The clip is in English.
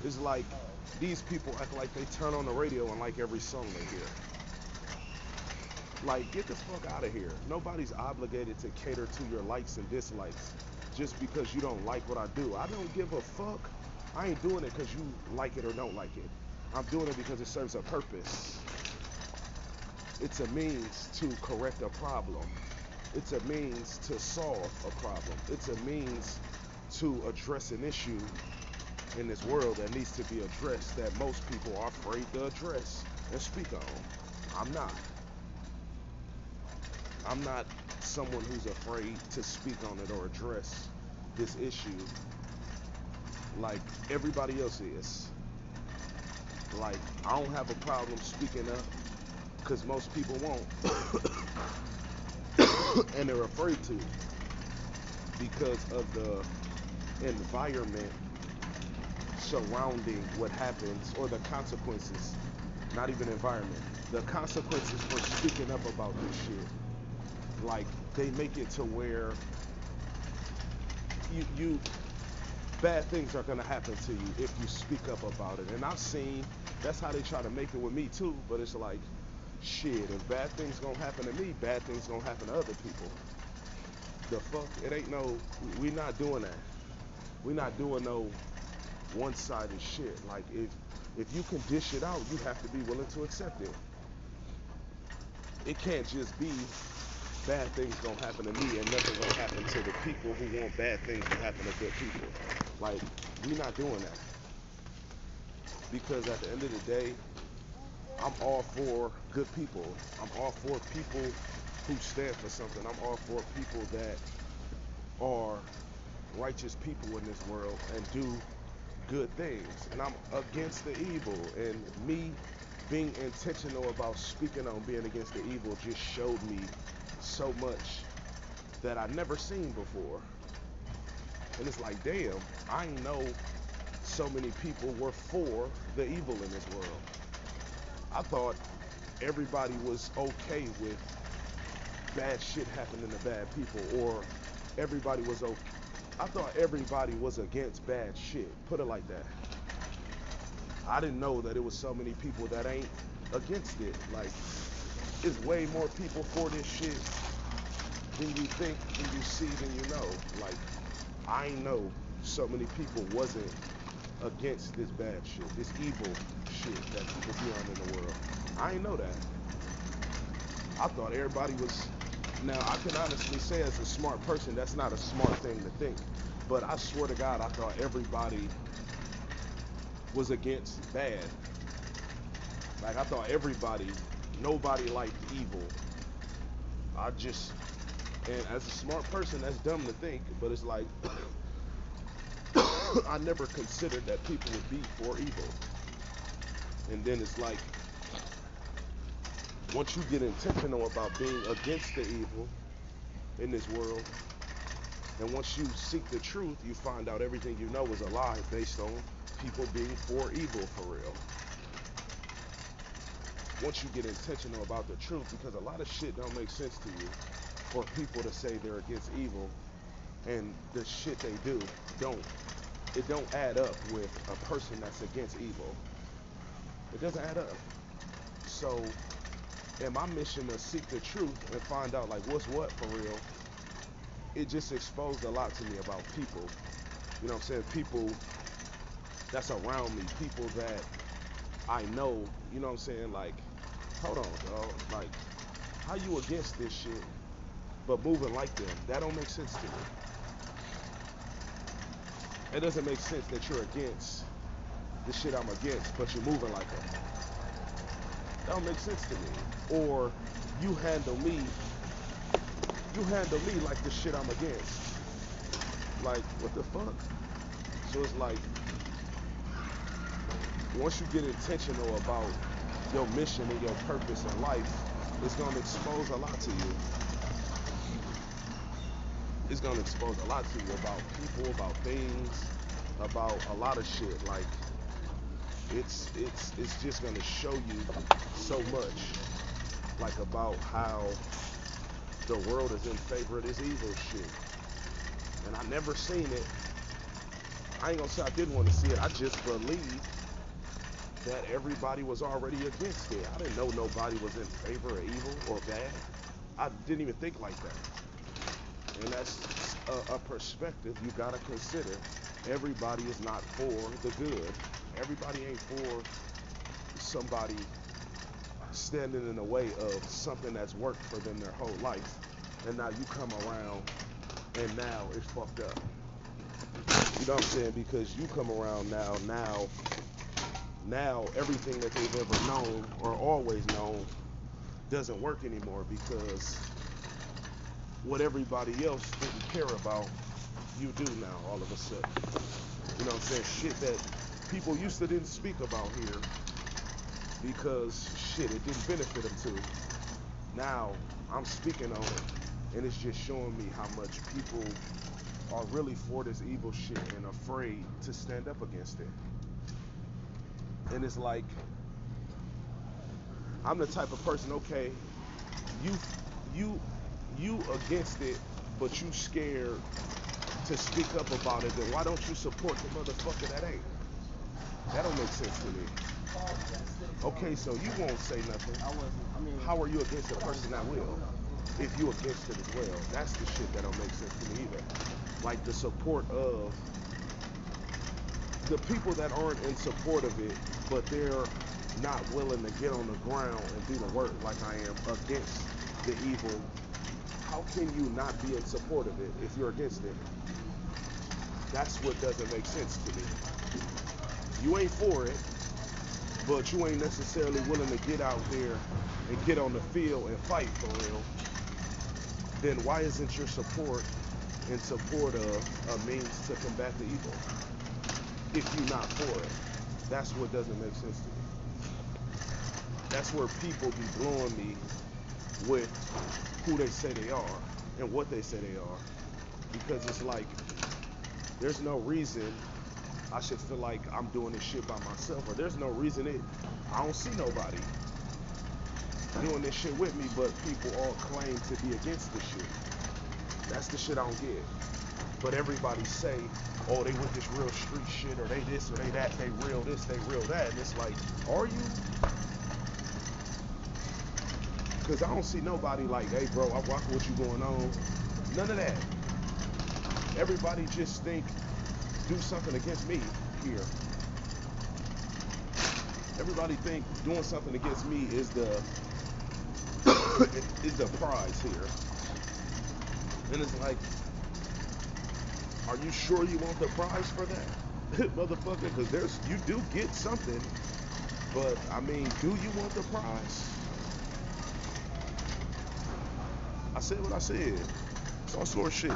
It's like these people act like they turn on the radio and like every song they hear. Like, get the fuck out of here. Nobody's obligated to cater to your likes and dislikes just because you don't like what I do. I don't give a fuck. I ain't doing it because you like it or don't like it. I'm doing it because it serves a purpose. It's a means to correct a problem. It's a means to solve a problem. It's a means to address an issue in this world that needs to be addressed that most people are afraid to address and speak on. I'm not. I'm not someone who's afraid to speak on it or address this issue like everybody else is. Like, I don't have a problem speaking up because most people won't. And they're afraid to because of the environment surrounding what happens or the consequences, not even environment, the consequences for speaking up about this shit. Like, they make it to where you bad things are gonna happen to you if you speak up about it. And I've seen that's how they try to make it with me too, but it's like, shit, if bad things gonna happen to me, bad things gonna happen to other people. The fuck? It ain't no, we not doing that. We not doing no one-sided shit. Like, if you can dish it out, you have to be willing to accept it. It can't just be bad things gonna happen to me and nothing gonna happen to the people who want bad things to happen to good people. Like, we not doing that. Because at the end of the day, I'm all for good people. I'm all for people who stand for something. I'm all for people that are righteous people in this world and do good things. And I'm against the evil. And me being intentional about speaking on being against the evil just showed me so much that I never seen before. And it's like, damn, I ain't know so many people were for the evil in this world. I thought everybody was okay with bad shit happening to bad people, or everybody was okay. I thought everybody was against bad shit. Put it like that. I didn't know that it was so many people that ain't against it. Like, there's way more people for this shit than you think, than you see, than you know. Like, I know so many people wasn't against this bad shit, this evil shit that people be on in the world. I ain't know that. I thought everybody was. Now, I can honestly say, as a smart person, that's not a smart thing to think. But I swear to God, I thought everybody was against bad. Like, I thought everybody, nobody liked evil. I just, and as a smart person, that's dumb to think, but it's like, I never considered that people would be for evil. And then it's like, once you get intentional about being against the evil in this world, and once you seek the truth, you find out everything you know is a lie based on people being for evil for real. Once you get intentional about the truth, because a lot of shit don't make sense to you for people to say they're against evil, and the shit they do don't. It don't add up with a person that's against evil. It doesn't add up. So, in my mission to seek the truth and find out like what's what for real, it just exposed a lot to me about people. You know what I'm saying? People that's around me, people that I know, you know what I'm saying? Like, hold on, dog. Like, how you against this shit but moving like them? That don't make sense to me. It doesn't make sense that you're against the shit I'm against, but you're moving like them. That don't make sense to me. Or you handle me, you handle me like the shit I'm against. Like, what the fuck? So it's like, once you get intentional about your mission and your purpose in life, it's gonna expose a lot to you. It's gonna expose a lot to you about people, about things, about a lot of shit. Like, it's just gonna show you so much, like, about how the world is in favor of this evil shit. And I never seen it I ain't gonna say I didn't want to see it. I just believed that everybody was already against it. I didn't know nobody was in favor of evil or bad. I didn't even think like that. And that's a perspective you gotta consider. Everybody is not for the good. Everybody ain't for somebody standing in the way of something that's worked for them their whole life. And now you come around and now it's fucked up. You know what I'm saying? Because you come around now everything that they've ever known or always known doesn't work anymore because what everybody else didn't care about, you do now all of a sudden. You know what I'm saying? Shit that people used to didn't speak about here because shit, it didn't benefit them to. Now I'm speaking on it and it's just showing me how much people are really for this evil shit and afraid to stand up against it. And it's like, I'm the type of person, okay, you against it, but you scared to speak up about it, then why don't you support the motherfucker that ain't? That don't make sense to me. Okay, so you won't say nothing. How are you against a person that will? If you against it as well. That's the shit that don't make sense to me either. Like the support of the people that aren't in support of it, but they're not willing to get on the ground and do the work like I am against the evil. How can you not be in support of it if you're against it? That's what doesn't make sense to me. You ain't for it, but you ain't necessarily willing to get out there and get on the field and fight for real. Then why isn't your support in support of a means to combat the evil if you're not for it? That's what doesn't make sense to me. That's where people be blowing me with who they say they are and what they say they are. Because it's like, there's no reason I should feel like I'm doing this shit by myself, or there's no reason I don't see nobody doing this shit with me, but people all claim to be against this shit. That's the shit I don't get. But everybody say, oh, they with this real street shit, or they this, or they that, they real this, they real that. And it's like, are you? Because I don't see nobody like, hey, bro, I'm rocking what you going on. None of that. Everybody just think, do something against me here. Everybody think doing something against me is the is the prize here. And it's like, are you sure you want the prize for that? Motherfucker, because you do get something, but I mean, do you want the prize? I said what I said. It's all sort of shit.